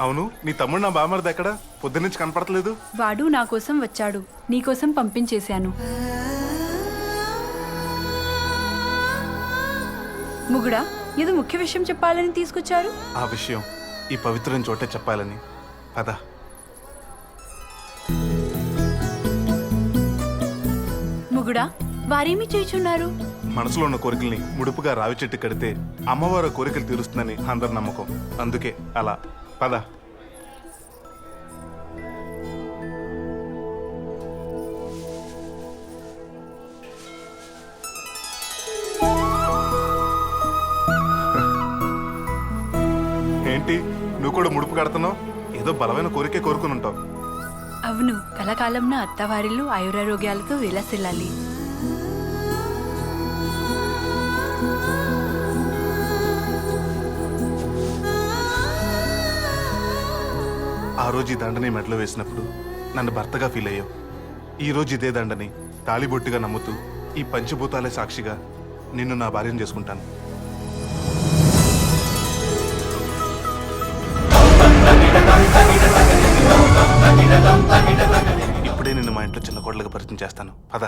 అవును, నీ తమ్ముడు నా బామర్ది ఎక్కడ? పొద్దున్నుంచి కనపడట్లేదు. వాడు నా కోసం వచ్చాడు, నీకోసం పంపించేశాను. ముగుడా, ఏదో ముఖ్య విషయం చెప్పాలని తీసుకొచ్చారు. ఆ విషయం ఈ పవిత్రమైన చోటే చెప్పాలని. పద. ముగుడా, వారేమి చేయుచున్నారు? మనసులో ఉన్న కోరికల్ని ముడుపుగా రావి చెట్టు కడితే అమ్మవారు కోరికలు తీరుస్తుందని అందరి నమ్మకం. అందుకే అలా. పద. ఏంటి, నువ్వు కూడా ముడుపు కడుతున్నావు? ఏదో బలమైన కోరికే కోరుకుని ఉంటావు. అవును, కలకాలంన అత్తవారిల్లు ఆయురారోగ్యాలతో విలసిల్లాలి. ఆ రోజు ఈ దండని మెడలో వేసినప్పుడు నన్ను భర్తగా ఫీల్ అయ్యావు. ఈ రోజు ఇదే దండని తాళిబొట్టుగా నమ్ముతూ ఈ పంచభూతాలే సాక్షిగా నిన్ను నా భార్యను చేసుకుంటాను. ఇప్పుడే నిన్ను మా ఇంట్లో చిన్న కోడలుగా పరిచయం చేస్తాను. పద.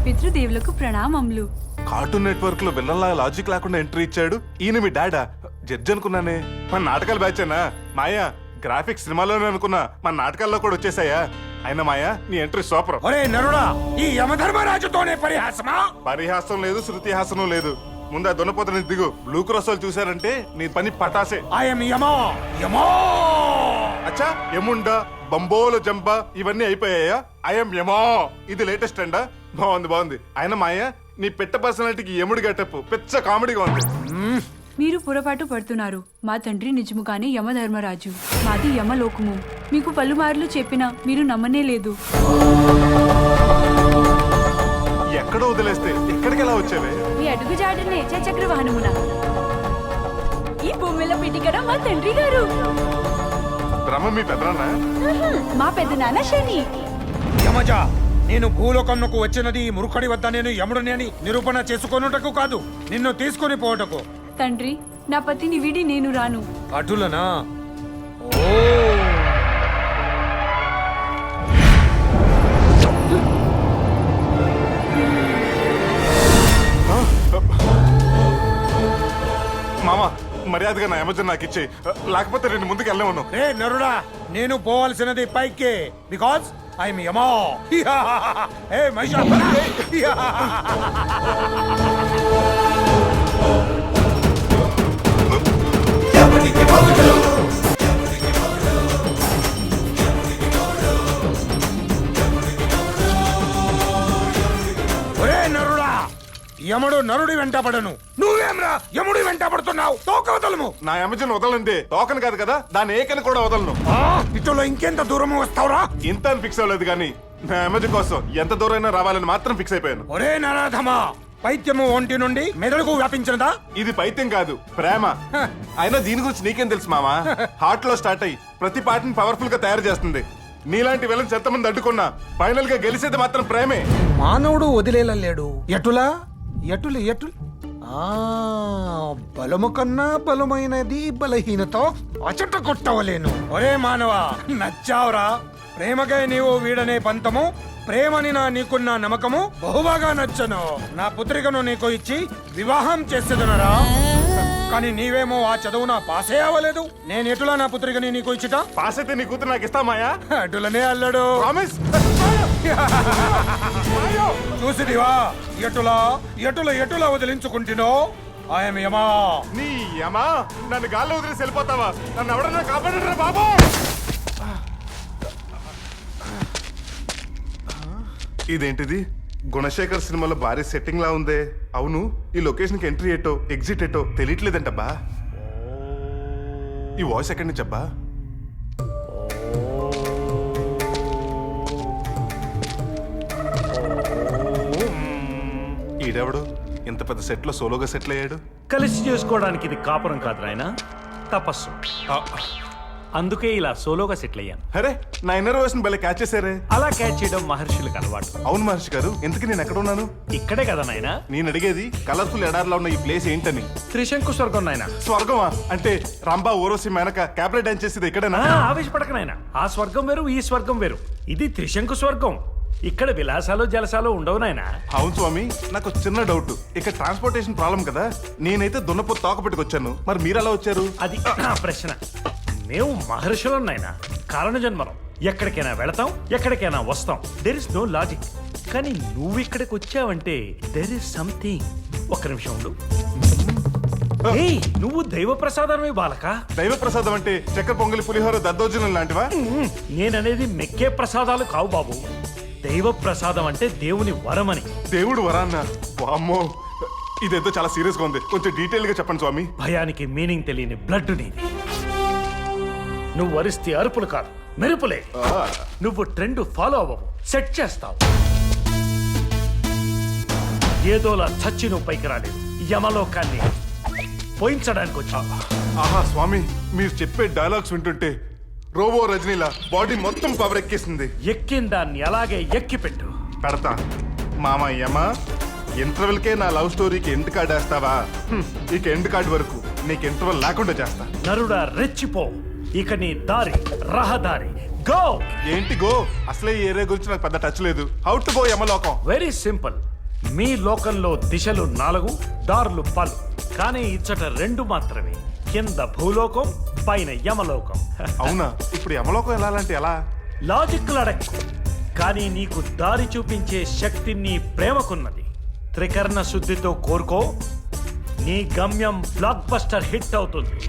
పితృదేవులకు ప్రణామములు. కార్టూన్ నెట్వర్క్ లో విల్లన్లా లాజిక్ లేకుండా ఎంట్రీ ఇచ్చాడు. ఈయన మీ డాడా? జడ్జి అనుకున్నానే. మన నాటకాలు బ్యాచేనా? మాయా, గ్రాఫిక్స్ సినిమాలోనే అనుకున్నా, మన నాటకాల్లో కూడా వచ్చేసాయా? అయినా మాయా, నీ ఎంట్రీ సూపర్. ఒరే నరుడా, ఈ యమధర్మరాజుతోనే పరిహాసమా? పరిహాసం లేదు, శృతిహాసనం లేదు. ముందు ఆ దున్నపోతని దిగు. బ్లూ క్రాస్ వాళ్ళు చూసారంటే నీ పని పటాసే. ఐఎమ్ యమో యమో. అచ్చా, యముండా, బంబోలు జంప ఇవన్నీ అయిపోయాయా? ఐఎమ్ యమో. ఇది లేటెస్ట్ అండా? బాగుంది బాగుంది. అయినా మాయా, నీ పెట్ట పర్సనాలిటీకి యముడి గెటప్ పిచ్చ కామెడీగా ఉంది. మీరు పొరపాటు పడుతున్నారు. మా తండ్రి నిజముగానే యమధర్మరాజు, మాది యమలోకము. మీకు పలుమార్లు చెప్పినా మీరు నమ్మనే లేదు. ఎక్కడో వదిలేస్తే ఎక్కడికి ఎలా వచ్చావే? మీ అడుగు జాడనే చక్ర వాహనమున. ఈ భూమిలో పిటికరా మా తండ్రి గారు. బ్రహ్మ మీ పెద్దనా? మా పెద్దనాన్న శని. యమజ, నేను భూలోకంకు వచ్చినది ఈ మురుఖడి వద్ద నేను యముడిని అని నిరూపణ చేసుకొనుటకు కాదు, నిన్ను తీసుకొని పోవటకు. తండ్రి, నా పతిని విడి నేను రాను. అటులనా? ఓ మామా, మర్యాదగా నా యమజన్ నాకు ఇచ్చేయి, లేకపోతే నేను ముందుకు వెళ్ళలేమను. రే నరుడా, నేను పోవాల్సినది పైకే, బికాజ్ ఐఎమ్ యమో. ఏ మహిషా. ఒరే నరుడా, యముడు నరుడి వెంటపడను, నువ్వేమ్రా యముడి వెంటపడుతున్నావు? తోకవతలము. నా యమజన్ వదలండి. టోకన్ కాదు కదా, దాని ఏకని కూడా వదలను. ఇటులో ఇంకెంత దూరము వస్తావురా? ఇంత అని ఫిక్స్ అవ్వలేదు కానీ నా యమజన్ కోసం ఎంత దూరైనా రావాలని మాత్రం ఫిక్స్ అయిపోయాను. ఒరే నరాధమా, పైత్యము ఒంటి నుండి మెదడుకు వ్యాపించినదా? ఇది పైత్యం కాదు, ప్రేమ. అయినా దీని గురించి నీకేం తెలుసు మామా? హార్ట్ లో స్టార్ట్ అయ్యి ప్రతి పార్టీని పవర్ఫుల్ గా తయారు చేస్తుంది. నీలాంటి విలన్స్ ఎంతమంది అడ్డుకున్నా ఫైనల్ గా గెలిచేది మాత్రం ప్రేమే. మానవుడు వదిలేలా లేడు. ఎటులా ఎటులు ఎటులు బలము కన్నా బలమైనది బలహీనతో అచట కొట్టవలేను. ఒరే మానవా, నచ్చావురా. ప్రేమకై నీవు వీడనే పంతము, ప్రేమని నా నీకున్న నమ్మకము బహుబాగా నచ్చను. నా పుత్రికను నీకు ఇచ్చి వివాహం చేసేదనరా. కానీ నీవేమో ఆ చదువు నా పాసే అవ్వలేదు. నేను ఎటులా నా పుత్రికని నీకు ఇచ్చిట? పాస్ అయితే నీ కూతురు నాకు ఇస్తామాయా? అటులనే అల్లడు. ప్రామిస్. చూసిదివా, ఎటులా ఎటుల ఎటులా వదిలించుకుంటునో. ఆయన యమా. నీ యమా, నన్ను గాల్లో వదిలేసి వెళ్ళిపోతావా? నన్ను ఎవడన్నా కాపాడరా బాబు. ఇదేంటిది? గుణశేఖర్ సినిమాలో భారీ సెట్టింగ్ లా ఉందే. అవును, ఈ లొకేషన్ కి ఎంట్రీ ఏటో ఎగ్జిట్ ఏటో తెలియట్లేదంటబ్బా. ఈ వాయిస్ ఎక్కడి నుంచి అబ్బా? ఈడెవడు ఇంత పెద్ద సెట్ లో సోలోగా సెటిల్ అయ్యాడు? కలిసి చేసుకోవడానికి ఇది కాపురం కాదు నాయనా, తపస్సు. ఆ, అందుకే ఇలా సోలోగా సెటిల్ అయ్యాను. అరే నా ఇన్నర్ వాయిస్ భలే క్యాచ్ చేశారే. అలా క్యాచ్ చేయడం మహర్షులకు అలవాటు. అవును మహర్షి గారు, ఇంతకీ నేను ఎక్కడ ఉన్నాను? ఇక్కడే కదా నాయనా నేను అడిగేది కలర్ఫుల్ ఎడార్లో ఉన్న ఈ ప్లేస్ ఏంటని. త్రిశంకు స్వర్గం నాయనా. స్వర్గమా? అంటే రంభా ఊరోసి మేనక క్యాబరెట్ డాన్స్ చేసేది ఇక్కడేనా? ఆవేశపడక నాయనా, ఆ స్వర్గం వేరు, ఈ స్వర్గం వేరు. ఇది త్రిశంకు స్వర్గం. ఇక్కడ విలాసాలు జలసాలు ఉండవు నాయనా. అవును స్వామి, నాకు చిన్న డౌట్. ఇక్కడ ట్రాన్స్పోర్టేషన్ ప్రాబ్లం కదా. నేనైతే దున్నపోతు తోక పెట్టుకొచ్చాను, మరి మీరు ఎలా వచ్చారు? అది నా ప్రశ్న. మేము మహర్షులం నాయనా, కారణ జన్మలం. ఎక్కడికైనా వెళతాం, ఎక్కడికైనా వస్తాం. There is no logic. కానీ నువ్వు ఇక్కడికి వచ్చావంటే దెర్ ఇస్ సంథింగ్. ఒక్క నిమిషం ఉండు. ఏయ్, నువ్వు దైవ ప్రసాదమే బాలక. దైవ ప్రసాదం అంటే చక్కెర పొంగలి, పులిహోర, దద్దోజనం లాంటివా? నేననేది మెక్కే ప్రసాదాలు కావు బాబు. దైవ ప్రసాదం అంటే దేవుని వరమని. దేవుడు వరాన్న? వామ్మో, ఇదేదో చాలా సీరియస్ గా ఉంది. కొంచెం డీటెయిల్ గా చెప్పండి స్వామి. భయానికి మీనింగ్ తెలియని బ్లడ్ నీది. నువ్వు వరిస్తే అరుపులు కాదు, మెరుపులే. నువ్వు ట్రెండ్ ఫాలో అవ్వవు, సెట్ చేస్తావు. ఏదోలా చచ్చి నువ్వు పైకి రాలేదు. యమలోకాన్ని పోయించడానికి వచ్చా. ఆహా స్వామి, మీరు చెప్పే డైలాగ్స్ వింటుంటే రోబో రజనీలా బాడీ మొత్తం పవర్ ఎక్కేసింది. ఎక్కిన దాన్ని అలాగే ఎక్కి పెట్టు. పెడతా. మామయ్యమ్మ, ఇంటర్వెల్కే నా లవ్ స్టోరీకి ఎండ్ కార్డ్ వేస్తావా? ఇక ఎండ్ కార్డ్ వరకు నీకు ఇంటర్వెల్ లేకుండా చేస్తా. నరుడా రెచ్చిపో. ఇక నీ దారి రహదారి. గో. ఏంటి గో? అసలే ఈ ఏరియా గురించి నాకు పెద్ద టచ్ లేదు. హౌ టు గో యమలోకం? Very simple. మీ లోకంలో దిశలు 4, దారులు 10. కానీ ఇచ్చట 2 మాత్రమే. కింద భూలోకం, పైన యమలోకం. అవునా? ఇప్పుడు యమలోకం వెళ్ళాలంటే ఎలా? లాజిక్ అడక్కు. కానీ నీకు దారి చూపించే శక్తి నీ ప్రేమకున్నది. త్రికరణ శుద్ధితో కోరుకో, నీ గమ్యం బ్లాక్ బస్టర్ హిట్ అవుతుంది.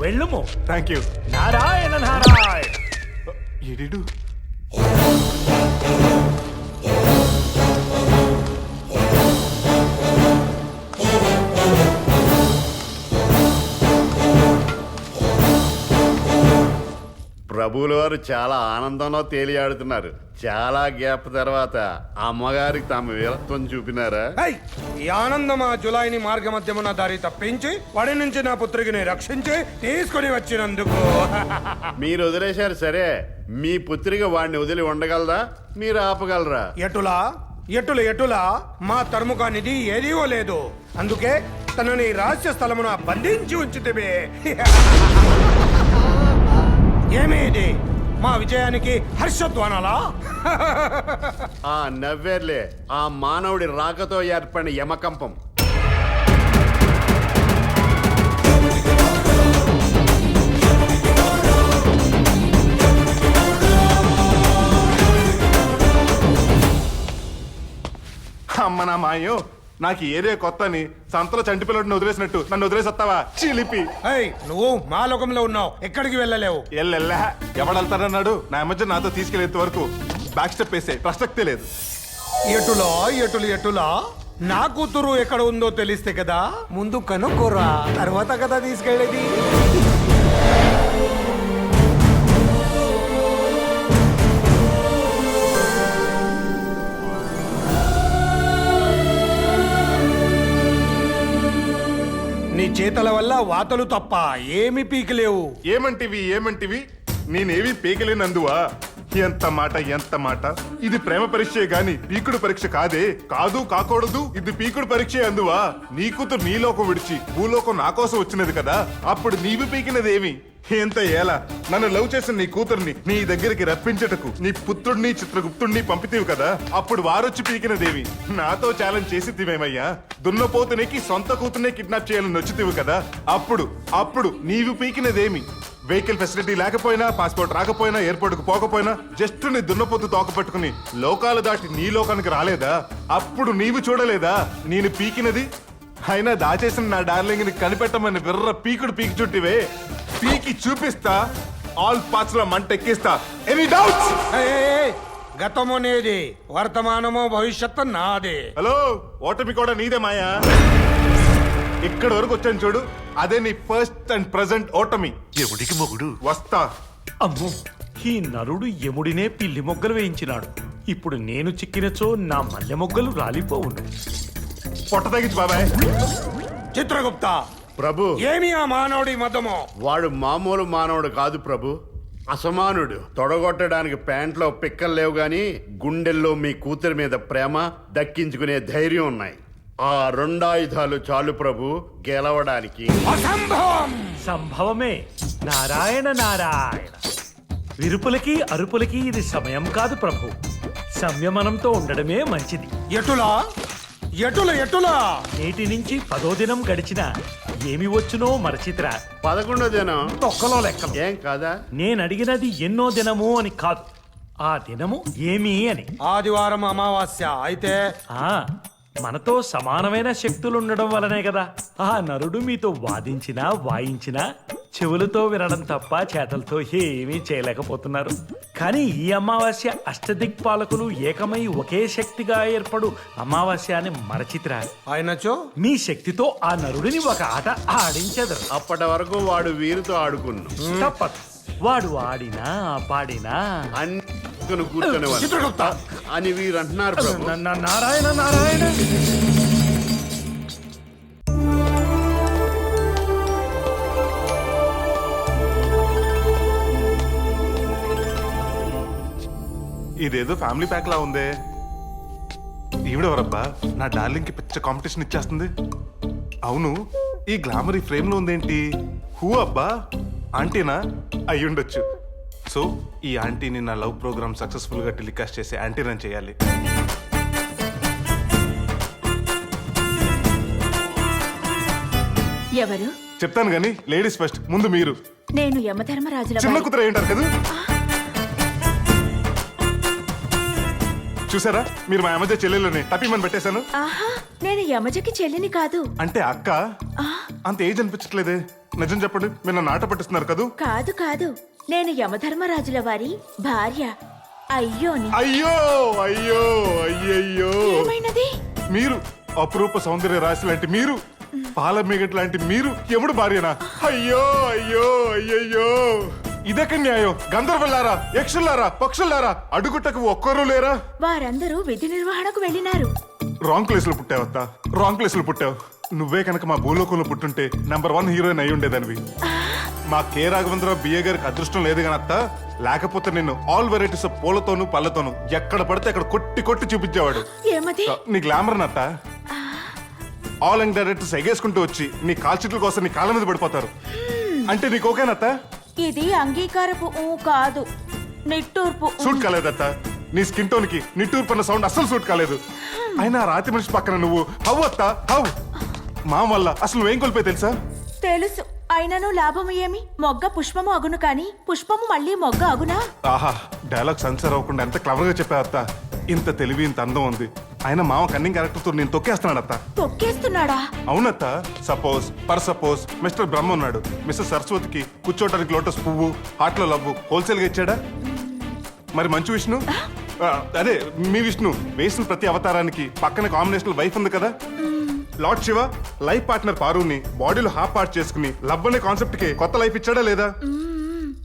వెళ్ళుము. Thank you. నారాయణ నారాయణ. ఎడిడు? ప్రభువుల వారు చాలా ఆనందంలో తేలియాడుతున్నారు. చాలా గ్యాప్ తర్వాత అమ్మగారికి తమ వీరత్వం చూపినారా? ఏయ్, ఈ ఆనందం ఆ జులాయిని మార్గ మధ్యమున దారి తప్పించి వాడి నుంచి నా పుత్రికిని రక్షించి తీసుకుని వచ్చినందుకు. మీరు వదిలేశారు సరే, మీ పుత్రిక వాడిని వదిలి ఉండగలదా? మీరు ఆపగలరా? ఎటులా ఎటులా మా తరుముకానిది ఏదీవో లేదు. అందుకే తనని రహస్య స్థలమున బంధించి ఉంచితివే. ఏమేది మా విజయానికి హర్షధ్వానాలా? ఆ నవ్వేర్లే ఆ మానవుడి రాకతో ఏర్పడిన యమకంపం. అమ్మ నా మాయో, నాకు ఈ ఏరియా కొత్త అని సంతలో చంటి పిల్లడిని వదిలేసినట్టు నన్ను వదిలేసి వస్తావా? చిలిపి. ఏయ్, నువ్వు మా లోకంలో ఉన్నావు, ఎక్కడికి వెళ్ళలేవు. ఎల్లెల్లా ఎవడెళ్తారన్నాడు? నా మధ్య నాతో తీసుకెళ్లేంత వరకు బ్యాక్ స్టెప్ వేసే ప్రసక్తే లేదు. ఎటులా నా కూతురు ఎక్కడ ఉందో తెలిస్తే కదా ముందు కనుక్కోరా, తర్వాత కదా తీసుకెళ్ళేది. నీ చేతల వల్ల వాతలు తప్ప ఏమి పీకలేవు. ఏమంటివి? నేనేవి పీకలేనందువా? ఎంత మాట. ఇది ప్రేమ పరీక్షే గాని పీకుడు పరీక్ష కాదే. కాదు, కాకూడదు, ఇది పీకుడు పరీక్షే అందువా? నీ కూతురు నీ లోకం విడిచి భూలోకం నా కోసం వచ్చినది కదా. అప్పుడు నీవు పీకినదేమి? ఎంత ఏలా నన్ను లవ్ చేసిన నీ కూతుర్ని నీ దగ్గరికి రప్పించటకు నీ పుత్రుడిని చిత్రగుప్తుడిని పంపితేవి కదా. అప్పుడు వారొచ్చి పీకినదేవి? నాతో ఛాలెంజ్ చేసి తివేమయ్యా. దున్నపోతునికి సొంత కూతుర్నే కిడ్నాప్ చేయాలని వచ్చితివి కదా. అప్పుడు నీవు పీకినదేమి? వెహికల్ ఫెసిలిటీ లేకపోయినా, పాస్పోర్ట్ రాకపోయినా, ఎయిర్పోర్ట్ కు పోకపోయినా, జస్ట్ నీ దున్నపోతు తోక పట్టుకుని లోకాలు దాటి నీ లోకానికి రాలేదా? అప్పుడు నీవు చూడలేదా నేను పీకినది? అయినా దాచేసిన నా డార్లింగ్ ని కనిపెట్టమని విర్ర పీకుడు పీకి చుట్టివే. పీకి చూపిస్తా, ఆల్ పార్ట్స్ లో మంట ఎక్కిస్తా. Any doubts? గతము నేది, వర్తమానమో భవిష్యత్తు నాదే. హలో, ఓటమి కూడా నీదే మాయా. ఇక్కడ వరకు వచ్చాను చూడు, అదే నీ ఫస్ట్ అండ్ ప్రెసెంట్ ఓటమి. ఎవడికి మొగుడు? వస్తా. అమ్మో, ఈ నరుడు యముడినే పిల్లి మొగ్గలు వేయించినాడు. ఇప్పుడు నేను చిక్కినచో నా మల్లె మొగ్గలు రాలిపోవును. పొట్ట తగ్గించు బాబాయ్. చిత్రగుప్త ప్రభు ఏమి ఆ మానవుడి మతము? వాడు మామూలు మానవుడు కాదు ప్రభు, అసమానుడు. తొడగొట్టడానికి ప్యాంట్లో పిక్కలు లేవు గాని గుండెల్లో మీ కూతురి మీద ప్రేమ, దక్కించుకునే ధైర్యం ఉన్నాయి. ఆ రెండాయుధాలు చాలు ప్రభు గెలవడానికి. అసంభవం! సంభవమే. నారాయణ నారాయణ. విరుపులకి అరుపులకి ఇది సమయం కాదు ప్రభు. సంయమనంతో ఉండడమే మంచిది. ఎటులా ఎటుల ఎటులా? నేటి నుంచి 10వ దినం గడిచిన ఏమి వచ్చునో మరచిత్రా. 11వ దినం తొక్కలో లెక్కలు. ఏం కాదా? నేను అడిగినది ఎన్నో దినము అని కాదు, ఆ దినము ఏమి అని. ఆదివారం అమావాస్య అయితే ఆ మనతో సమానమైన శక్తులు ఉండడం వలనే కదా ఆ నరుడు మీతో వాదించినా వాయించినా చెవులతో వినడం తప్ప చేతలతో ఏమీ చేయలేకపోతున్నారు. కానీ ఈ అమావాస్య అష్టదిక్పాలకులు ఏకమై ఒకే శక్తిగా ఏర్పడు అమావాస్య అని మరచిత్రా. ఆయనచో మీ శక్తితో ఆ నరుడిని ఒక ఆట ఆడించెదరు. అప్పటి వరకు వాడు వీరితో ఆడుకున్నాం. తప్పదు. వాడు ఆడినా పాడినా అన్ని కూర్చొని చిత్రగుప్త అని వీరు అంటున్నారు ప్రభు. నారాయణ నారాయణ. ఇదేదో ఫ్యామిలీ ప్యాక్ లా ఉందే. ఈవిడెవరబ్బా నా డార్లింగ్ కి పిచ్చ కాంపిటీషన్ ఇచ్చేస్తుంది. అవును, ఈ గ్లామర్ ఈ ఫ్రేమ్ లో ఉందేంటి? హూ అబ్బా? ఆంటీనా? అయ్యుండొచ్చు. సో ఈ ఆంటీని నా లవ్ ప్రోగ్రామ్ సక్సెస్ఫుల్ గా టెలికాస్ట్ చేసి ఆంటీని చేయాలి. ఎవరు? చెప్తాను గానీ లేడీస్ ఫస్ట్. ముందు మీరు. నేను యమధర్మరాజుల చిన్న వారి- కుతుర ఏంటారు కదా. చూసారా, మీరు మా అమ్మజ చెల్లెలని టపీమని పెట్టేశాను. ఆహా, నేను యమజకి చెల్లిని కాదు. అంటే అక్క అంత ఏజ్ అనిపించట్లేదే. నిజం చెప్పండి, మీరు నన్ను ఆట పట్టిస్తున్నారు కదూ. కాదు కాదు, నేను యమధర్మరాజుల వారి భార్య. అయ్యోని. అయ్యో అయ్యో అయ్యయ్యో. ఏమైనది? మీరు అపురూప సౌందర్య రాశి లాంటి మీరు, పాల మిగట్ లాంటి మీరు ఎముడు భార్యనా? అయ్యో అయ్యో అయ్యయ్యో. ఇదెక్కడ న్యాయం? గంధర్వులారా, యక్షులారా, పక్షులారా అడుగుటకు ఒక్కరూ లేరా? వారందరూ విధి నిర్వహణకు వెళ్ళినారు. రాంగ్ ప్లేస్ లో పుట్టావత్తా, రాంగ్ ప్లేస్ లో పుట్టావు. నువ్వే కనుక మా భూలోకంలో పుట్టుంటే #1 హీరోయిన్ అయి ఉండేదానివి. మా కే రాఘవేంద్రరావు బిఏ గారికి అదృష్టం లేదు కానీ అత్త, లేకపోతే నిన్ను ఆల్ వెరైటీస్ ఆఫ్ పూలతోనూ పళ్ళతోనూ ఎక్కడ పడితే అక్కడ కొట్టి కొట్టి చూపించేవాడు. ఏమది? నీ గ్లామర్ నత్త. ఆల్ యంగ్ డైరెక్టర్స్ ఎగేసుకుంటూ వచ్చి నీ కాల్చిట్ల కోసం నీ కాళ్ళ మీద పడిపోతారు. అంటే నీకు ఓకేనత్త? ఇది అంగీకారపు ఊ కాదు, నిట్టూర్పు ఊ. సూట్ కాలేదత్త. నీ స్కిన్ టోన్ కి నిట్టూర్పు అన్న సౌండ్ అస్సలు సూట్ కాలేదు. అయినా ఆ రాతి మనిషి పక్కన నువ్వు హౌ అత్త హౌ? మా వల్ల అసలు నువ్వేం కోల్పోయి తెలుసా? తెలుసు. అయినను లాభము ఏమి? మొగ్గ పుష్పము అగును కాని పుష్పము మళ్ళీ మొగ్గ అగునా? ఆహా, డైలాగ్ సెన్సర్ అవ్వకుండా ఎంత క్లవర్ గా చెప్పావు అత్త. ఇంత తెలివి, ఇంత అందం ఉంది. అయినా మామ కన్నింగ్ క్యారెక్టర్ తో నేను తొక్కేస్తున్నాడు అత్త. తొక్కేస్తున్నాడా? అవునత్త. సపోజ్ మిస్టర్ బ్రహ్మ ఉన్నాడు. మిస్టర్ సరస్వతికి కూర్చోటానికి లోటస్ పువ్వు, హార్ట్ లో లవ్వు హోల్సేల్ గా ఇచ్చాడా? మరి మంచు విష్ణు, అదే మీ విష్ణు వేసిన ప్రతి అవతారానికి పక్కన కాంబినేషన్ వైఫ్ ఉంది కదా. లార్డ్ శివ లైఫ్ పార్ట్నర్ పారుని బాడీలో హాఫ్ పార్ట్ చేసుకుని లవ్ అనే కాన్సెప్ట్ కి కొత్త లైఫ్ ఇచ్చాడా లేదా?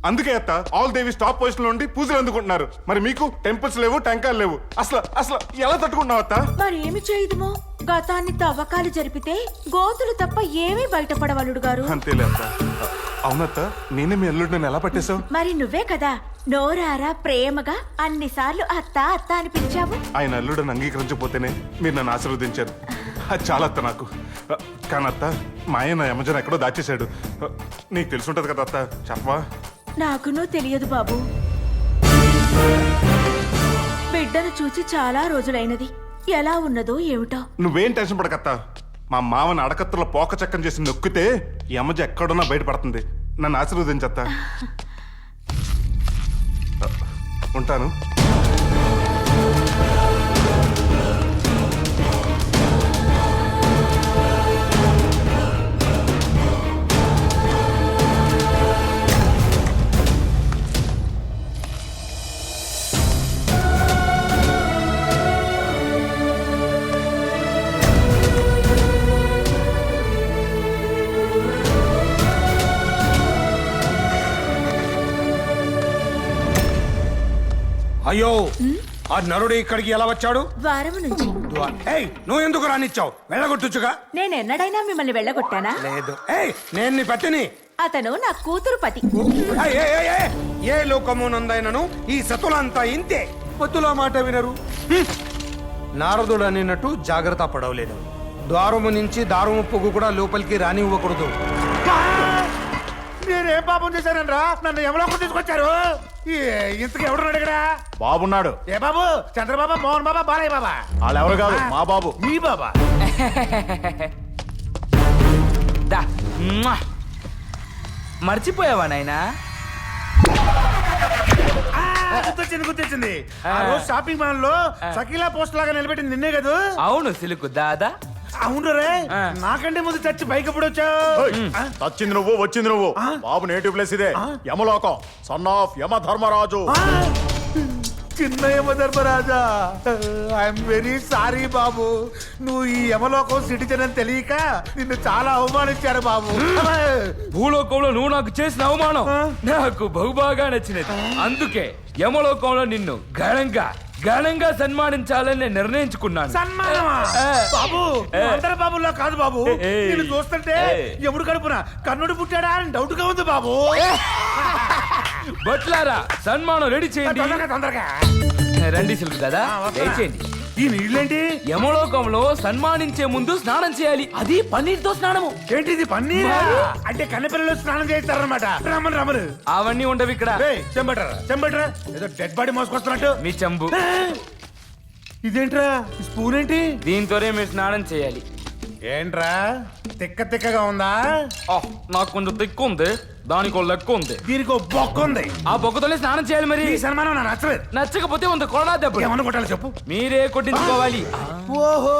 అందుకే అత్త ఆల్ దేవి స్టాప్ పొజిషన్ లో ఉండి పూజలు అందుకుంటున్నారు. మరి మీకు టెంపుల్స్ లేవు, టెంకాయలు లేవు. అసలు ఎలా తట్టుకుంటున్నావు అత్త? మరి ఏమి చేయదుమో? గతాన్ని తవ్వకాలు జరిపితే గోతులు తప్ప ఏమీ బయటపడవలుడు గారు. అంతేలే అత్త. అవునత్త, నేనే మీ అల్లుడు నన్ను ఎలా పట్టేశావు? మరి నువ్వే కదా నోరారా ప్రేమగా అన్నిసార్లు అత్త అత్త అని పిలిచావు. ఆయన అల్లుడని అంగీకరించకపోతేనే మీరు నన్ను ఆశీర్వదించారు. అది చాలా అత్త నాకు. కానీ అత్త, మా ఆయన యమజన ఎక్కడో దాచేశాడు. నీకు తెలుసుంటది కదా అత్త, చెప్పవా? నాకునూ తెలియదు బాబు. బిడ్డను చూచి చాలా రోజులైనది. ఎలా ఉన్నదో ఏమిటో. నువ్వేం టెన్షన్ పడకత్తా. మా మామని అడకత్తులో పోక చక్కం చేసి నొక్కితే యమజ ఎక్కడున్నా బయటపడుతుంది. నన్ను ఆశీర్వదించత్తా. ఉంటాను. అయ్యో ఆ నరుడు ఇక్కడికి ఎలా వచ్చాడు? ద్వారము నుంచి. ఏయ్, నువ్వు ఎందుకు రానిచ్చావు? వెళ్ళగొట్టుచుగా. నేనెన్నడైనా మిమ్మల్ని వెళ్ళగొట్టానా? లేదు. ఏయ్, నేను నీ పతిని. అతను నా కూతురు పతి. ఏయ్, ఏయ్, ఏయ్, ఏయ్, ఏ లోకమునందైనను ఈ సతులంతా ఇంతే. పతుల మాట వినరు. నారదుడు అనినట్టు జాగ్రత్త పడవలేదు. ద్వారము నుంచి దారము పొగ్గు కూడా లోపలికి రానివ్వకూడదు. నేనేం పాపం చేశానరా? నన్ను ఎవరో తీసుకొచ్చారు. ఇంతకు ఎవడున్నాడు ఇక్కడ? బాబున్నాడు. ఏ బాబు? చంద్రబాబా, మోహన్ బాబా, బాలయ్య బాబా? వాళ్ళెవరు కాదు, మా బాబు. మీ బాబా? దా. మ్వా. మర్చిపోయావా నాయనా? గుర్తొచ్చింది. ఆ రోజు షాపింగ్ మాల్ లో సకీలా పోస్ట్ లాగా నిలబెట్టింది నిన్నే కదా? అవును సిలుకు దాదా. అవును రే. నాకంటే ముందు చచ్చి పైకి ఎప్పుడు వచ్చావు? వచ్చింది నువ్వు, వచ్చింది నువ్వు. బాబు నేటివ్ ప్లేస్ ఇదే, యమలోకం. సన్ ఆఫ్ యమ ధర్మరాజు. చిన్న యమధర్మరాజా, ఐఎమ్ వెరీ సారీ బాబు. నువ్వు ఈ యమలోకం సిటిజన్ అని తెలియక నిన్ను చాలా అవమానించారు బాబు. భూలోకంలో నువ్వు నాకు చేసిన అవమానం నాకు బహుబాగా నచ్చినది. అందుకే యమలోకంలో నిన్ను ఘనంగా సన్మానించాలని నేను నిర్ణయించుకున్నాను. సన్మానమా? బాబు, నువ్వు అందరి బాబుల్లో కాదు బాబు. నిన్ను చూస్తుంటే ఎముడు కడుపున కన్నుడు పుట్టాడా అని డౌట్ గా ఉంది బాబు. బట్లారా సన్మానం రెడీ చేయండి. తొందరగా రండి సిల్క్ కదా, దయచేయండి. ఈ నీళ్ళేంటి? యమలోకంలో సన్మానించే ముందు స్నానం చేయాలి, అది పన్నీర్తో స్నానము. ఏంటిది పన్నీరా? అంటే కన్నెపిల్లలు స్నానం చేస్తారనమాట. రమ్మను. అవన్నీ ఉండవు ఇక్కడ. చెంబటరా ఏదో డెడ్ బాడీ మోసుకొస్తున్నట్టు. మీ చెంబు. ఇదేంట్రా స్పూన్ ఏంటి? దీంతోనే మీరు స్నానం చేయాలి. ఏంట్రా తిక్కగా ఉందా? నాకు కొంచెం తిక్కు ఉంది, దానికి లెక్క ఉంది, దీనికి బొక్క ఉంది. ఆ బొక్కతోనే స్నానం చేయాలి. మరి ఈ సన్మానం నాకు నచ్చలేదు. నచ్చకపోతే వంద కొరడా దెబ్బ ఏమన్నా కొట్టాలి చెప్పు. మీరే కొట్టించుకోవాలి. ఓహో,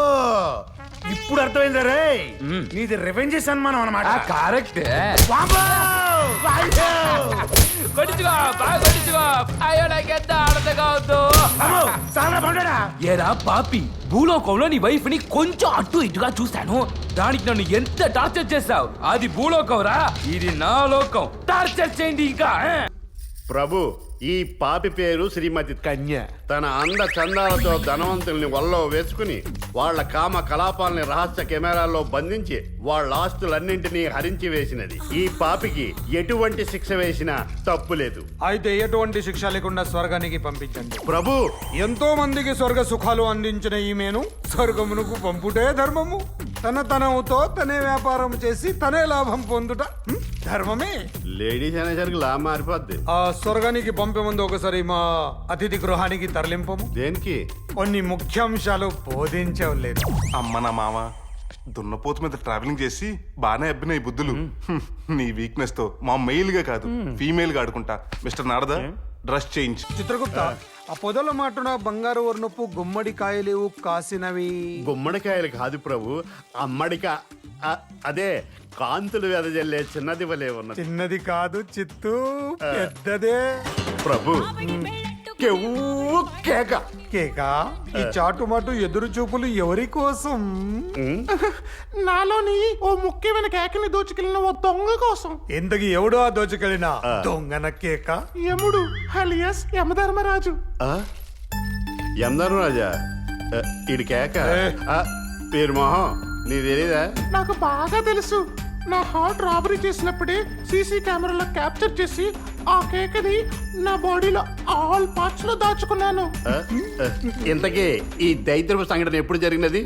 ఇప్పుడు అర్థమైందా రే? నీది రివెంజ్ సన్మానం అన్నమాట. కరెక్ట్. వామ్మో! కొట్టించుకో, బాగా కొట్టించుకో. అయ్యో నాకెంత ఆడతగా అవుతూ. అమ్మో, చాలా బండరా. ఏరా పాపి, భూలోకంలో నీ వైఫ్ ని కొంచెం అటు ఇటుగా చూశాను, దానికి నన్ను ఎంత టార్చర్ చేశావు. అది భూలోకం రా, ఇది నా లోకం. టార్చర్ చేయండి ఇంకా. ప్రభు, ఈ పాపి పేరు శ్రీమతి కన్య. తన అంద చందాలతో ధనవంతుల్ని వల్లో వేసుకుని వాళ్ళ కామ కలాపాలని రహస్య కెమెరాల్లో బంధించి వాళ్ళ ఆస్తులన్నింటినీ హరించి వేసినది. ఈ పాపికి ఎటువంటి శిక్ష వేసినా తప్పు లేదు. అయితే ఎటువంటి శిక్ష లేకుండా స్వర్గానికి పంపించండి. ప్రభు, ఎంతో మందికి స్వర్గ సుఖాలు అందించిన ఈమెను స్వర్గమునకు పంపుటే ధర్మము. తనతో తనే వ్యాపారం చేసి తనే లాభం పొందుట ధర్మమే. లేడీస్ అనేసరికి లా మారిపోద్ది. ఆ స్వర్గానికి పంపే ముందు ఒకసారి మా అతిథి గృహానికి తరలింపము. దేనికి? కొన్ని ముఖ్యాంశాలు బోధించలేదు. అమ్మ నా మామ, దున్నపోతు మీద ట్రావెలింగ్ చేసి బానే అబ్బినాయి బుద్ధులు. నీ వీక్నెస్ తో మా మెయిల్ గా కాదు ఫీమేల్ గా ఆడుకుంటా. Mister Narada, dress change. Chitragupta, ఆ పొదల మాటున బంగారు వర్ణపు గుమ్మడికాయలేవు కాసినవి. గుమ్మడికాయలు కాదు ప్రభు, అమ్మడిక. అదే కాంతులు వెదజల్లే చిన్నది వలే ఉన్నది. చిన్నది కాదు చిత్తు, పెద్దదే. ప్రభు, కెవ్వు కేక. కేకా, ఈ చాటుమాటు ఎదురు చూపులు ఎవరి కోసం? నాలోని ఓ ముఖ్యమైన కేకని దోచుకెళ్ళిన ఓ దొంగ కోసం. ఇంతకి ఎవడో ఆ దోచుకెళ్ళిన దొంగన కేక? యముడు అలియాస్ యమధర్మరాజు. ఎందరు రాజా, ఇడి కేక. పేరు మొహం నీ తెలీదా? నాకు బాగా తెలుసు. నా హార్ట్ రాబరీ చేసినప్పుడే సీసీ కెమెరాలో క్యాప్చర్ చేసి ఆ కేకని నా బాడీలో ఆల్ పార్ట్స్ లో దాచుకున్నాను. ఇంతకీ ఈ దైత్రపు సంఘటన ఎప్పుడు జరిగినది?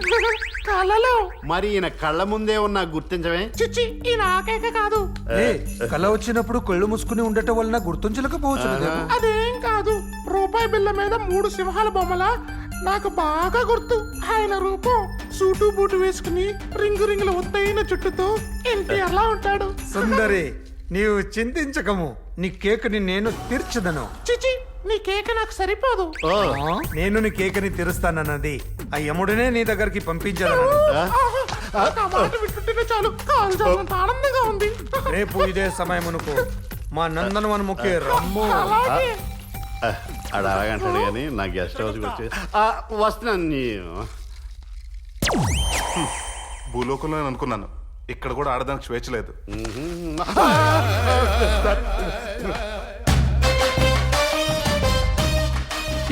కలలో. మరి ఈయన కళ్ళ ముందే ఉన్న గుర్తించమే? చిచ్చి, ఈ నా కేక కాదు. కళ వచ్చినప్పుడు కళ్ళు మూసుకుని ఉండటం వలన గుర్తించలేకపోవచ్చు. అదేం కాదు. రూపాయి బిళ్ళ మీద 3 సింహాల బొమ్మల నాకు బాగా గుర్తు. ఆయన రూపం సూటు బూటు వేసుకుని రింగుల ఒత్తైన చుట్టుతో ఎన్టీఆర్ లా ఉంటాడు. సుందరి, నీవు చింతించకము, నీ కేకుని నేను తీర్చదను. చిచి, నీ కేక నాకు సరిపోదు. నేను నీ కేకుని తీరుస్తానన్నది ఆ యముడినే నీ దగ్గరికి పంపించదను. నాకు ఆ మాట వింటుంటేనే చాలు కాలు జారినంత ఆనందంగా ఉంది. రేపు ఇదే సమయమునకు మా నందనవనముకి రమ్ము. అలాగే. అడు అలాగంటాడు కానీ నా గెస్ట్ హౌస్కి వచ్చి వస్తున్నాను. భూలోకంలో నేను అనుకున్నాను, ఇక్కడ కూడా ఆడదానికి స్వేచ్ఛ లేదు.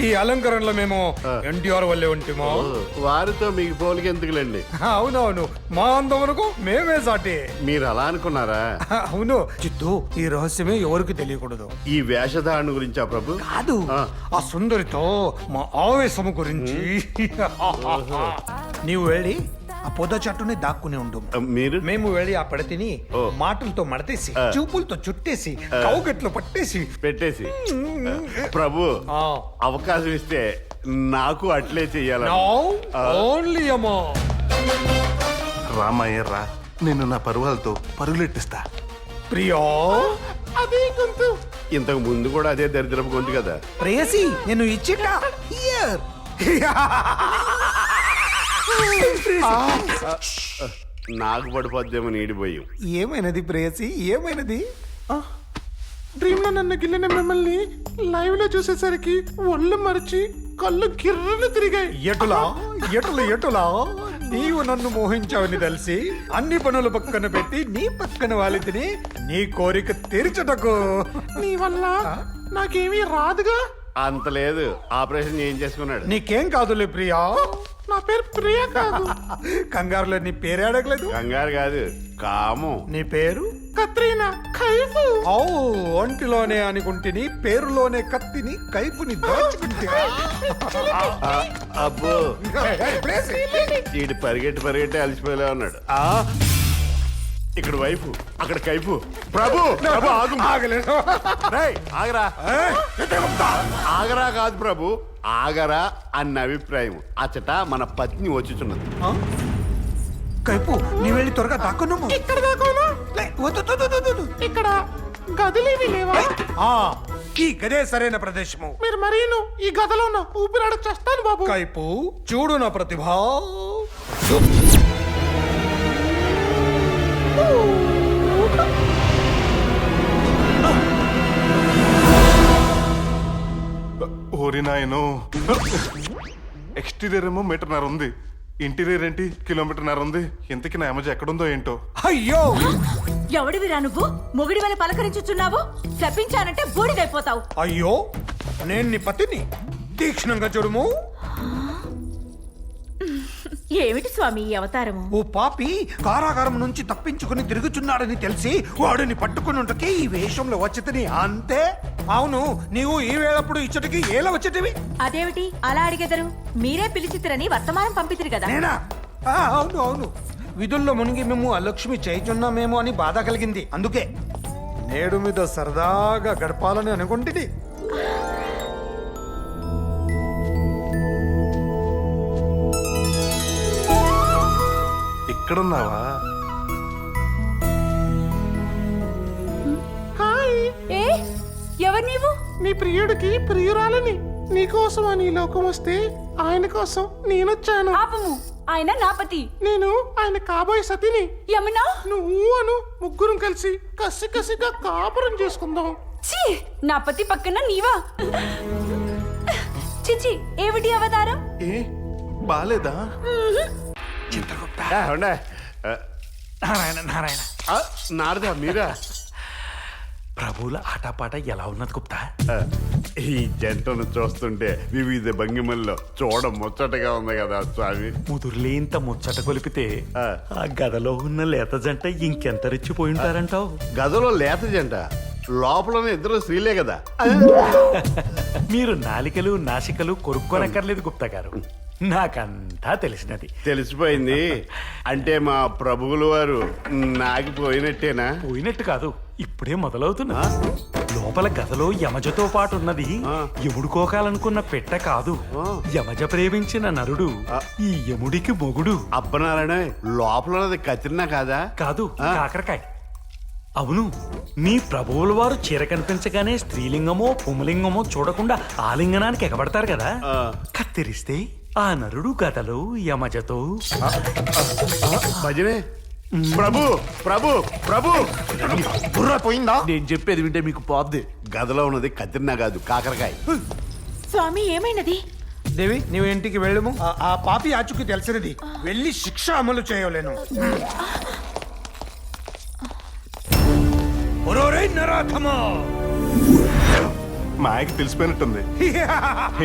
ఈ అలంకరణలో మేము ఎన్టీఆర్ వల్లే ఉంటేమో. వారితో మీకు పోలికి ఎందుకులేండి. అవునవును, మా అందమునకు మేమే సాటి. మీరు అలా అనుకున్నారా? అవును చిత్తు, ఈ రహస్యమే ఎవరికి తెలియకూడదు. ఈ వేషధారణ గురించా ప్రభు? కాదు, ఆ సుందరితో మా ఆవేశము గురించి. నీవు వెళ్ళి ఆ పొద చెట్టుని దాక్కుని ఉండు. మీరు? మేము వెళ్ళి ఆ పడతిని మాటలతో మడతేసి, చూపులతో చుట్టేసి, కౌగట్లో పట్టేసి పెట్టేసి. ప్రభు, అవకాశం ఇస్తే నాకు అట్లే చెయ్యాలి. ఓన్లీ అమ్మా. రామయ్య రా, నేను నా పరువాలతో పరుగులెట్టిస్తా. ప్రియా, అదే గొంతు. ఇంతకు ముందు కూడా అదే దరిద్రపు గొంతు కదా. ప్రేయసి, నేను ఇచ్చిట హియర్. నాకు పడిపోద్దేమో నీడిపోయి. ఏమైనది ప్రేయసి, ఏమైనది? డ్రీమ్ లో నన్ను గిల్లిన మిమ్మల్ని లైవ్ లో చూసేసరికి ఒళ్ళు మరిచి కళ్ళు గిర్రలు తిరిగాయి. ఎటులా ఎటులా నీవు నన్ను మోహించావని తెలిసి అన్ని పనులు పక్కన పెట్టి నీ పక్కన వాలితిని నీ కోరిక తీర్చటకు. నీ వల్ల నాకేమీ రాదుగా. అంత లేదు, ఆపరేషన్ ఏం చేసుకున్నాడు. నీకేం కాదులే ప్రియా. నా పేరు ప్రియా కాదు. కంగారులో నీ పేరే అడగలేదు. కంగారు కాదు, కాము. నీ పేరు కత్రీనా కైఫ్. ఓ, ఒంటిలోనే అనుకుంటుని పేరులోనే కత్తిని కైపుని దాచుకుంటే. అబ్బో, ఈడు పరిగెట్టి అలసిపోయేలా ఉన్నాడు. ఇక్కడ వైఫ్, అక్కడ కైపు. ప్రభు, ప్రభు ఆగు. ఆగలేదు. రేయ్, ఆగరా. ఆగరా కాదు ప్రభు, ఆగరా అన్న అభిప్రాయం. అచ్చట మన పత్ని వచ్చుచున్నది. కైపు, నీ వెళ్ళి త్వరగా దాక్కును. ఇక్కడ దాకోనా? ఇక్కడ గదులేవి లేవా? ఈ గదే సరైన ప్రదేశము. మీరు మరీను ఈ గదిలో ఉన్న ఊపిరాడ చేస్తాను బాబు. కైపు, చూడు నా ప్రతిభ. ఓరి నాయనో, ఎక్స్టీరియర్ ఏమో మీటర్న్నర ఉంది, ఇంటీరియర్ ఏంటి కిలోమీటర్న్నర ఉంది. ఇంతకీ నా ఎమజ ఎక్కడుందో ఏంటో. అయ్యో, ఎవడివిరా నువ్వు? మొగిడి వల్ల పలకరించుచున్నావు. శపించానంటే బూడిదైపోతావు. అయ్యో, నేను నీ పతిని. తీక్షణంగా చూడుము. ఏమిటి స్వామి ఈ అవతారము? ఓ పాపి కారాగారం నుంచి తప్పించుకుని తిరుగుచున్నాడని తెలిసి వాడిని పట్టుకున్నట్టుకి ఈ వేషంలో వచ్చేతని అంతే. అవును, నీవు ఈ వేళప్పుడు ఇచ్చటికి ఎలా వచ్చేటివి? అదేమిటి అలా అడిగెదరు? మీరే పిలిచితిరని వర్తమానం పంపితిరి కదా. నేనా? అవును అవును, విధుల్లో మునిగి మేము అలక్ష్మి చేయుచున్నామేమో అని బాధ కలిగింది. అందుకే నేడు మీద సరదాగా గడపాలని అనుకుంటుంది. ఇక్కడున్నావా? హాయ్, ఏ ఎవరు నీవు? నీ ప్రియుడికి ప్రియురాలని. నీకోసం అని ఈ లోకం వస్తే ఆయన కోసం నేనొచ్చాను. పాపము, ఆయన నా పతి. నేను ఆయన కాబోయే సతిని. యమునా, నువ్వు అను ముగ్గురం కలిసి కసిగా కాపురం చేసుకుందాం. ఛీ, నా పతి పక్కన నీవా? చిచి, ఏమిటి అవతారం? ఏ బాలేదా? నారాయణ నారాయణ. నారదా, మీరా? ప్రభువుల ఆటపాట ఎలా ఉన్నది గుప్తా? ఈ జంటను చూస్తుంటే వివిధ భంగిమల్లో చూడ ముచ్చటగా ఉంది కదా స్వామి. ముదురులేంత ముచ్చట కొలిపితే ఆ గదలో ఉన్న లేత జంట ఇంకెంత రెచ్చిపోయి ఉంటారంటావు? గదిలో లేత జంట, లోపల ఇద్దరు స్త్రీలే కదా. మీరు నాలికలు నాసికలు కొరుక్కోనక్కర్లేదు గుప్తా గారు, నాకంతా తెలిసినది. తెలిసిపోయింది అంటే మా ప్రభువుల వారు నాగిపోయినట్టేనా? పోయినట్టు కాదు, ఇప్పుడే మొదలవుతున్నా. లోపల గదలో యమజతో పాటు ఉన్నది యముడుకోకాలనుకున్న పెట్ట కాదు, యమజ ప్రేమించిన నరుడు, ఈ యముడికి మొగుడు. అబ్బనారాయణ, లోపల ఉన్నది కత్రినా కాదా? కాదు, కాకరకాయ. అవును, మీ ప్రభువుల వారు చీర కనిపించగానే స్త్రీలింగమో పుంలింగమో చూడకుండా ఆలింగనానికి ఎగబడతారు కదా. కత్తిరిస్తే ఆ నరుడు గదలో యమజతో. భజనే. ప్రభు ప్రభు ప్రభు, బుర్ర పోయిందా? నేను చెప్పేది వింటే మీకు పోద్ది. గదిలో ఉన్నది కత్రినా కాదు, కాకరకాయ. స్వామి ఏమైనది? దేవి, నీవు ఇంటికి వెళ్ళము. ఆ పాపి ఆచుకి తెలిసినది. వెళ్ళి శిక్ష అమలు చేయలేను. నరాధమా, మాయకి తెలిసిపోయినట్టుంది.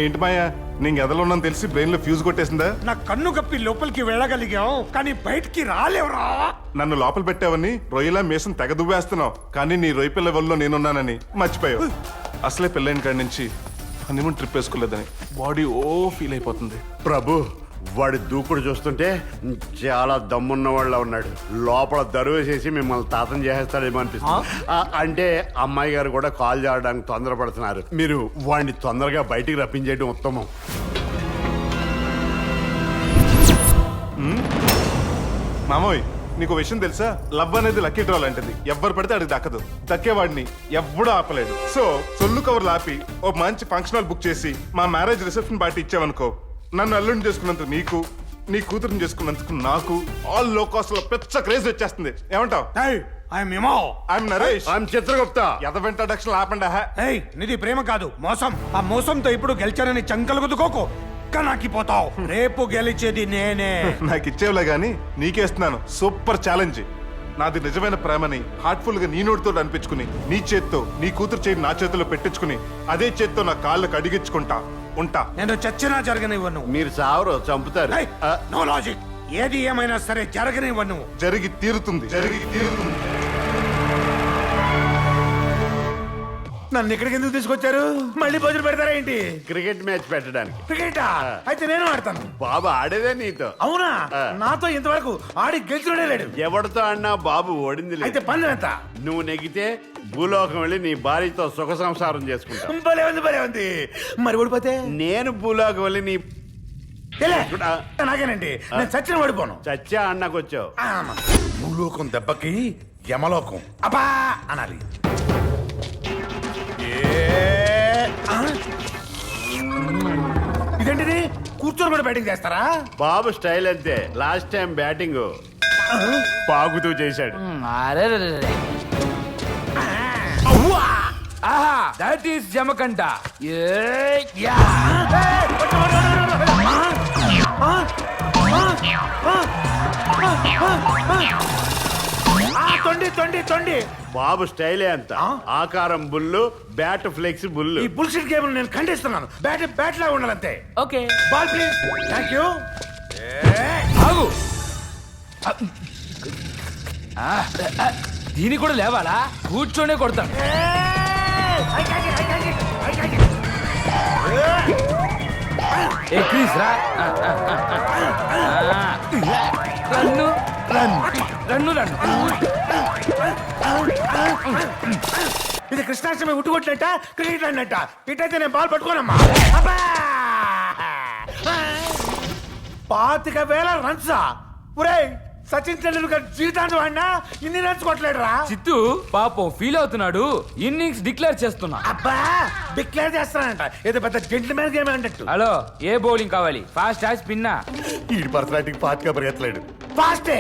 ఏంటి మాయా, నేను ఎదలో ఉన్నాను తెలిసి బ్రెయిన్ లో ఫ్యూజ్ కొట్టేసిందా? నా కన్ను కప్పి లోపలికి వెళ్ళగలిగాం కానీ బయటికి రాలేవురా. నన్ను లోపల పెట్టావని రొయ్యలా మీసం తెగ దువ్వేస్తున్నావు, కానీ నీ రొయ్య పిల్ల వల్ల నేనున్నానని మర్చిపోయావు. అసలే పెళ్ళైన కాడి నుంచి హనీమూన్ ట్రిప్ వేసుకోలేదని బాడీ ఫీల్ అయిపోతుంది. ప్రభు, వాడి దూకుడు చూస్తుంటే చాలా దమ్మున్న వాళ్ళ ఉన్నాడు. లోపల దరువేసేసి మిమ్మల్ని తాతం చేసేస్తాడేమో అనిపిస్తుంది. అంటే అమ్మాయి గారు కూడా కాల్ చేయడానికి తొందరపడుతున్నారు. మీరు వాడిని తొందరగా బయటికి రప్పించేయడం ఉత్తమం. మామోయ్, నీకు విషయం తెలుసా? లవ్ అనేది లక్కీ డ్రా లాంటిది. ఎవ్వరు పడితే అడిగి దక్కదు. దక్కేవాడిని ఎవ్వడూ ఆపలేడు. సో సొల్లు కవర్లు ఆపి ఓ మంచి ఫంక్షన్ హాల్ బుక్ చేసి మా మ్యారేజ్ రిసెప్షన్ పార్టీ ఇచ్చావనుకో, నన్ను అల్లుడిని చేసుకున్నందుకు నీకు, నీ కూతురుని చేసుకున్నందుకు నాకు ఆల్ లో కాస్ట్ లో పెద్ద క్రేజ్ వచ్చేస్తుంది. ఏమంటావ్? ఐఎమ్ నరేష్. ఐఎమ్ చిత్రగుప్త. ఎదవ ఇంట్రడక్షన్ ఆపండి. నిధి ప్రేమ కాదు, మోసం. ఆ మోసంతో ఇప్పుడు గెలిచానని చంకలు గుద్దుకోకు, కనాకిపోతావు. రేపు గెలిచేది నేనే. నాకు ఇచ్చేవులే గానీ నీకేస్తున్నాను సూపర్ ఛాలెంజ్. నాది నిజమైన ప్రేమని హార్ట్ఫుల్ గా నీ నోటితో అనిపించుకుని, నీ చేత్తో నీ కూతురు చేయి నా చేతిలో పెట్టించుకుని, అదే చేత్తో నా కాళ్ళకు అడిగించుకుంటా ఉంటా. నేను చచ్చినా జరగనివ్వను. మీరు సావరు, చంపుతారు. No logic. ఏది ఏమైనా సరే జరగనివ్వను. జరిగి తీరుతుంది, జరిగి తీరుతుంది. నన్ను ఇక్కడికి ఎందుకు తీసుకొచ్చారు? మళ్ళీ భోజనం పెడతారా ఏంటి? క్రికెట్ మ్యాచ్ పెట్టడానికి. క్రికెటా? అయితే నేను ఆడతాను. బాబు ఆడేదే నీతో. అవునా? నాతో ఇంతవరకు ఆడి గెలిచుడే లేడు. ఎవరితో అన్నా బాబు ఓడింది లేదు. అయితే పందెం ఎంత? నువ్వు నెగితే భూలోకం వెళ్ళి నీ భార్యతో సుఖ సంసారం చేసుకుంటా. భలే ఉంది. మరి ఓడిపోతే? నేను భూలోకం వెళ్ళి నీ నాకేనండి, నేను చచ్చిన ఓడిపోను. చచ్చా అన్నకొచ్చావు. భూలోకం దెబ్బకి యమలోకం అబ్బా అనాలి. ఇదేంటిది? కూర్చొని కూడా బ్యాటింగ్ చేస్తారా? బాబు స్టైల్ అంతే. లాస్ట్ టైం బ్యాటింగ్ పాకుతూ చేశాడు. ఆహా, దట్ ఈస్ జమకంట. తొండి. బాబు స్టైలే అంత. ఆకారం బుల్లు, బ్యాట్ ఫ్లెక్స్ బుల్లు. ఈ బుల్షిట్ గేమ్ నేను ఖండిస్తున్నాను. బ్యాట్ లా ఉండాలంతే. Okay, ball please. Thank you. ఆగు. దీని కూడా లేవాలా? కూర్చొనే కొడతాను. ఏ ప్లీజ్ రా. Run run run. ఇది కృష్ణాష్టమి ఉట్టుకొట్టినట్ట, క్రికెట్ అన్నట్ట. ఇటైతే నేను బాల్ పట్టుకోనమ్మా. 25,000 రన్సా? ఒరేయ్, సచిన్ టెండూల్కర్ జీవితాన్ని వాడినా ఇన్ని రన్స్ కొట్టలేడు రా. చిత్తు పాపం ఫీల్ అవుతున్నాడు. ఇన్నింగ్స్ డిక్లేర్ చేస్తున్నా. అబ్బా, డిక్లేర్ చేస్తానంట. ఏదో పెద్ద జెంటిల్మెన్ గేమ్ అన్నట్టు. హలో, ఏ బౌలింగ్ కావాలి? ఫాస్ట్ యాజ్ పిన్నా? ఈ పర్సనాలిటీకి ఫాస్ట్గా పరిగెత్తలేడు. ఫాస్టే.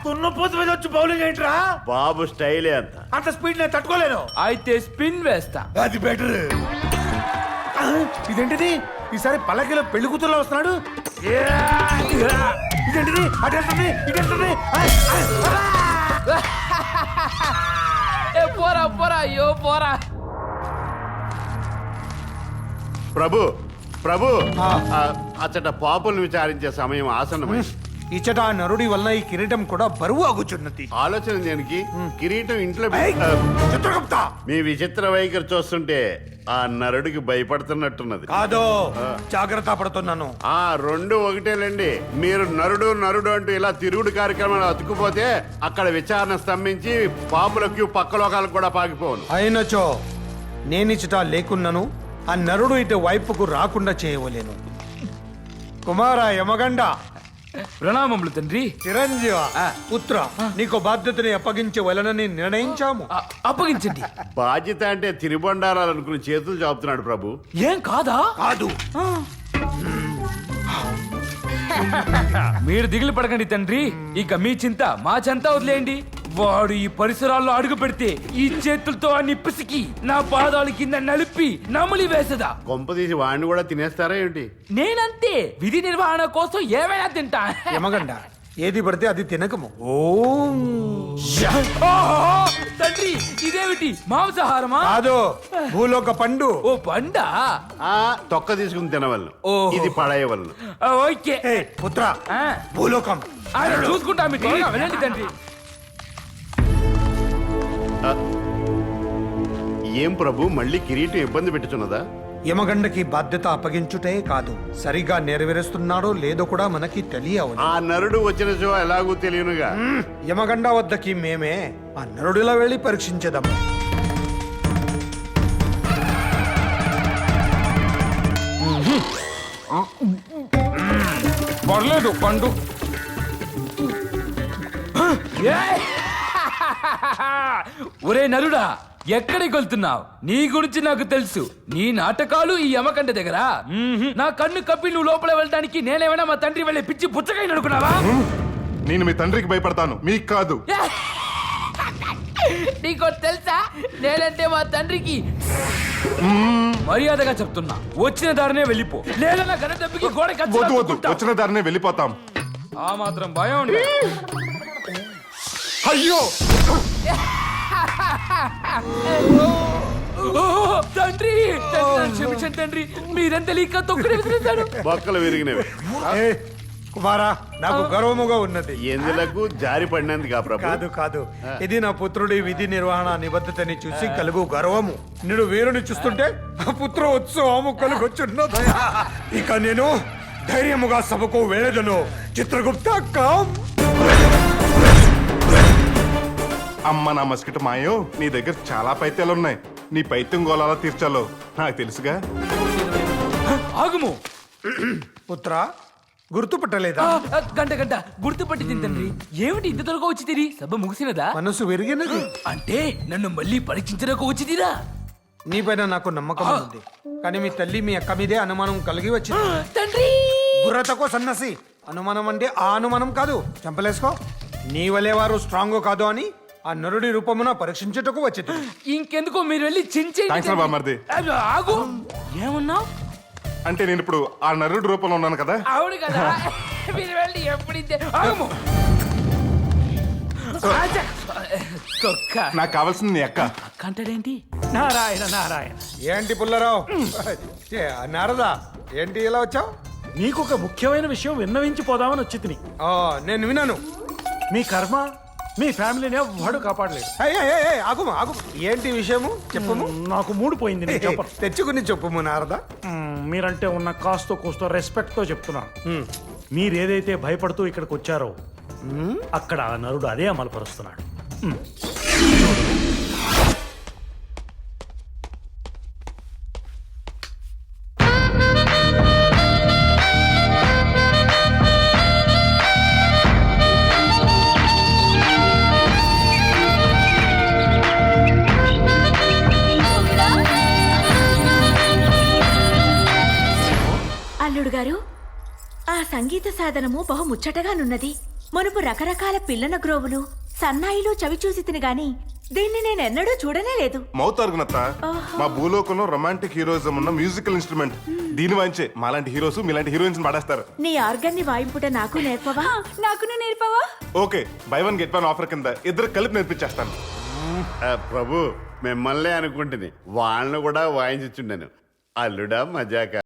తున్నపోతు మీద వచ్చి బౌలింగ్ ఏంట్రా? బాబు స్టైలే అంత. అంత స్పీడ్ నేను తట్టుకోలేను. అయితే స్పిన్ వేస్తా. అది బెటర్. ఇదేంటిది? ఈసారి పల్లకిలో పెళ్లి కూతురులో వస్తున్నాడు. ఇదేంటిది? అటెళ్తుంది, ఇటెళ్తుంది. పోరా పోరా, అయ్యో పోరా. ప్రభు అచ్చట పాపులను విచారించే సమయం ఆసన్నమైంది. ఇచ్చట ఆ నరుడి వల్ల ఈ కిరీటం కూడా బరువు ఆగుచున్నది. ఆలోచన దేనికి? కిరీటం ఇంట్లో చిత్రగుప్త, మీ విచిత్ర వైఖరి చూస్తుంటే ఆ నరుడికి భయపడుతున్నట్టున్నది. కాదో, జాగ్రత్త పడుతున్నాను. ఆ రెండు ఒకటేలండి. మీరు నరుడు నరుడు అంటూ ఇలా తిరుగుడు కార్యక్రమాలు అతుక్కుపోతే అక్కడ విచారణ స్తంభించి పాముల క్యూ పక్క లోకాలకు కూడా పాకిపోను. అయినచో నేనిచ్చట లేకున్నాను ఆ నరుడు ఇటు వైపుకు రాకుండా చేయవలేను. కుమార యమగండ, ప్రణామములు తండ్రి. చిరంజీవ పుత్ర, నీకు బాధ్యతని అప్పగించవలనని నిర్ణయించాము. అప్పగించండి. బాధ్యత అంటే తిరుబండారాలనుకుని చేతులు చాపుతున్నాడు ప్రభు. ఏం కాదా? కాదు. మీరు దిగులు పడకండి తండ్రి. ఇక మీ చింత మా చెంత వదిలేయండి. వాడు ఈ పరిసరాల్లో అడుగు పెడితే ఈ చేతులతో అన్ని పిసికి నా పాదాల కింద నలిపి నమిలి వేసదా. కొంపదీసి వాడిని కూడా తినేస్తారా ఏంటి? నేనంతే, విధి నిర్వహణ కోసం ఏమైనా తింటా. యమగండ ఏది పడితే అది తినకము. ఓం ఓహో, తండ్రి ఇదేమిటి మాంసాహారమా? కాదు, భూలోక పండు. ఓ పండా? తొక్క తీసుకుని తినవలను, ఓహో. ఇది పడేయవలను. ఓకే. ఏ పుత్ర, ఆ, భూలోకం ఆయన చూసుకుంటా, మీ త్వరగా వెళ్ళండి తండ్రి. ఏం ప్రభు, మళ్ళీ కిరీటం ఇబ్బంది పెట్టుచున్నదా? యమగండకి బాధ్యత అప్పగించుటే కాదు, సరిగా నెరవేరుస్తున్నాడో లేదో కూడా మనకి తెలియవు. ఆ నరుడు వచ్చిన చో ఎలాగూ తెలియనుగా. యమగండ వద్దకి మేమే ఆ నరుడిలా వెళ్ళి పరీక్షించేదాం. పర్లేదు పండు. ఒరే నరుడా, ఎక్కడికి వెళ్తున్నావు? నీ గురించి నాకు తెలుసు. నీ నాటకాలు ఈ యమకండ దగ్గర. నా కన్ను కప్పి నువ్వు లోపల వెళ్ళడానికి నేనేమైనా మా తండ్రి వెళ్ళే పిచ్చి పుచ్చకాయ అనుకున్నావా? నేను మీ తండ్రికి భయపడతాను, మీకు కాదు. నీకో తెలుసా, నేనంటే మా తండ్రికి మర్యాదగా చెప్తున్నా, వచ్చిన దారినే వెళ్ళిపో, లేదా నా గన దెబ్బకి గోడ వద్దు వద్దు, వచ్చిన దారినే వెళ్ళిపోతాం. ఆ మాత్రం భయం ఉండే. అయ్యో తండ్రి, క్షమించండి తండ్రి, మీరెంత లీక తొక్కడి విసిరేశారు. బొక్కలు విరిగినవి. ఏ కుమారా, నాకు గర్వముగా ఉన్నది. ఎందులకు జారి పడినందుకా ప్రభు? కాదు కాదు, ఇది నా పుత్రుడి విధి నిర్వహణ నిబద్ధతని చూసి కలుగు గర్వము. నేను వీరుని చూస్తుంటే ఆ పుత్ర ఉత్సవము కలుగొచ్చున్నది. ఇక నేను ధైర్యముగా సభకు వెళ్ళదను. చిత్రగుప్త కామ్. అమ్మ నా మస్కిట మాయో, నీ దగ్గర చాలా పైత్యాలున్నాయి. నీ పైత్యం గోళాలా తీర్చాలో నాకు తెలుసుగా. ఆగుము పుత్ర, గుర్తుపట్టలేదా? గంట గంట గుర్తుపట్టి తింతండ్రి. ఏమిటి ఇంత త్వరగా వచ్చి తిరి? సభ ముగిసినదా? మనసు విరిగినది. అంటే నన్ను మళ్ళీ పరీక్షించడానికి వచ్చి తీరా? నీపైన నాకు నమ్మకం ఉంది, కానీ మీ తల్లి మీ అక్క మీదే అనుమానం కలిగి వచ్చింది. తండ్రి, బుర్రతకో సన్నసి. అనుమానం అంటే ఆ అనుమానం కాదు, చంపలేసుకో. నీ వలే వారు స్ట్రాంగ్ కాదు అని ఆ నరుడి రూపమున పరీక్షించుటకు వచ్చింది. ఇంకెందుకో మీరు వెళ్ళి చించే. థాంక్స్ రా బామ్మర్ది. ఆగు, ఏమన్నావు? అంటే నేను ఇప్పుడు ఆ నరుడి రూపంలో ఉన్నాను కదా. అవును కదా, మీరు వెళ్ళి ఎప్పుడైతే ఆగము. తొక్క నాకు కావాల్సింది నీ అక్క. కంటాడేంటి? నారాయణ నారాయణ. ఏంటి పుల్లారావు? ఏ, నారదా, ఏంటి ఇలా వచ్చావు? నీకు ఒక ముఖ్యమైన విషయం విన్నవించిపోదామని వచ్చి తిని. నేను విన్నాను. మీ కర్మ మీ ఫ్యామిలీని ఎవ్వడు కాపాడలేదు. ఆగుము ఆగుము, ఏంటి విషయము చెప్పుము. నాకు మూడు పోయింది, నేను చెప్పను. తెచ్చుకుని చెప్పుము నారదా. మీరంటే ఉన్న కాస్తో కూస్తో రెస్పెక్ట్ తో చెప్తున్నాను. మీరు ఏదైతే భయపడుతూ ఇక్కడికి వచ్చారో అక్కడ ఆ నరుడు అదే అమలుపరుస్తున్నాడు. అల్లుడు గారు, ఆ సంగీత సాధనము బహు ముచ్చటగానున్నది. మునుపు రకరకాల పిల్లన గ్రోవులు సన్నాయిలు చవి చూసి తిని గాని దీన్ని నేనెన్నడూ చూడనే లేదు. మౌతారుగునత్త, మా భూలోకంలో రొమాంటిక్ హీరోయిజం ఉన్న మ్యూజికల్ ఇన్స్ట్రుమెంట్. దీని వాయించే మాలాంటి హీరోస్ మీలాంటి హీరోయిన్స్ పాడేస్తారు. నీ ఆర్గన్ ని వాయింపుట నాకు నేర్పవా? నాకు నేర్పవా? Okay, buy one get one offer కింద ఇద్దరు కలిపి నేర్పించేస్తాను. ప్రభు, మిమ్మల్ని అనుకుంటుంది, వాళ్ళని కూడా వాయించుండను. అల్లుడా మజాక.